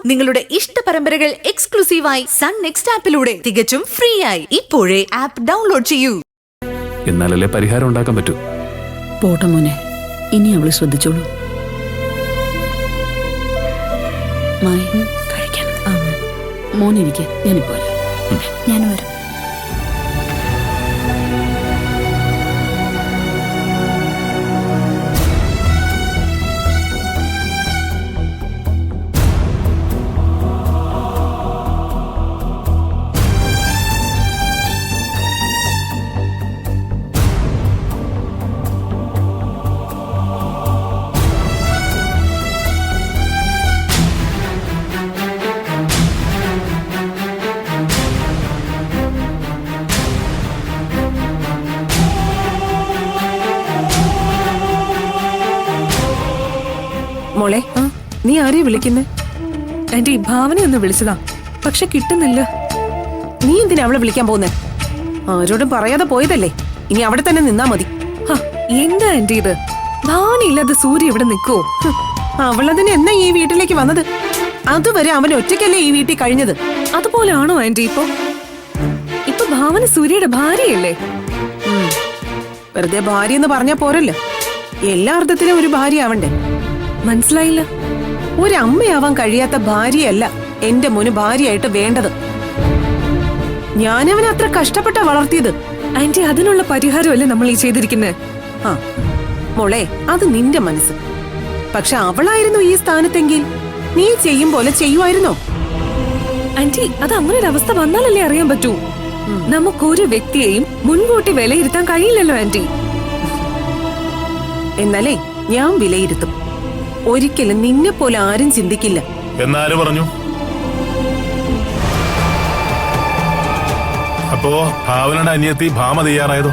നിങ്ങളുടെ ഇഷ്ട പരമ്പരകൾ എക്സ്ക്ലൂസീവായി സൺ നെക്സ്റ്റ് ആപ്പിലൂടെ തികച്ചും ഫ്രീ ആയി ഇപ്പോഴേ ആപ്പ് ഡൗൺലോഡ് ചെയ്യൂ. എന്നാലല്ലേ പരിഹാരം ഉണ്ടാക്കാൻ പറ്റൂ. പോട്ടെ മോനെ, ഇനി അവള് ശ്രദ്ധിച്ചോളൂ. മായി കഴിക്കാൻ മോനിരിക്കെ ഞാനിപ്പോ ഞാൻ വരാം. മോളെ, നീ ആരെയും വിളിക്കുന്നേ? എന്റെ ഈ ഭാവനയൊന്ന് വിളിച്ചതാ, പക്ഷെ കിട്ടുന്നില്ല. നീ എന്തിനാ അവളെ വിളിക്കാൻ പോകുന്നേ? ആരോടും പറയാതെ പോയതല്ലേ, ഇനി അവിടെ തന്നെ നിന്നാ മതി. എന്താ എന്റെ ഇത്? ഭാവനയില്ലാതെ സൂര്യ ഇവിടെ നിൽക്കുവോ? അവളതിന് എന്നാ ഈ വീട്ടിലേക്ക് വന്നത്? അതുവരെ അവൻ ഒറ്റയ്ക്കല്ലേ ഈ വീട്ടിൽ കഴിഞ്ഞത്. അതുപോലാണോ ആന്റി ഇപ്പൊ ഭാവന സൂര്യയുടെ ഭാര്യയല്ലേ? വെറുതെ ഭാര്യ എന്ന് പറഞ്ഞാ പോരല്ലോ, എല്ലാ അർത്ഥത്തിലും ഒരു ഭാര്യ ആവണ്ടേ? മനസ്സിലായില്ല. ഒരമ്മയാവാൻ കഴിയാത്ത ഭാര്യയല്ല എന്റെ മോന് ഭാര്യയായിട്ട് വേണ്ടത്. ഞാനവനെ അത്ര കഷ്ടപ്പെട്ടാ വളർത്തിയത്. ആന്റി, അതിനുള്ള പരിഹാരമല്ലേ നമ്മൾ ഈ ചെയ്തിരിക്കുന്നത്? ആ മോളെ, അത് നിന്റെ മനസ്സ്. പക്ഷെ അവളായിരുന്നു ഈ സ്ഥാനത്തെങ്കിൽ നീ ചെയ്യും പോലെ ചെയ്യുമായിരുന്നോ? ആന്റി, അത് അങ്ങനെ ഒരു അവസ്ഥ വന്നാലല്ലേ അറിയാൻ പറ്റൂ. നമുക്കൊരു വ്യക്തിയെയും മുൻകൂട്ടി വിലയിരുത്താൻ കഴിയില്ലല്ലോ ആന്റി. എന്നാലേ ഞാൻ വിലയിരുത്തും. ഒരിക്കലും നിന്നെ പോലെ ആരും ചിന്തിക്കില്ല. എന്നാര് പറഞ്ഞു? അപ്പോ ഭാവനയുടെ അനിയത്തി ഭാമ തയ്യാറായതോ?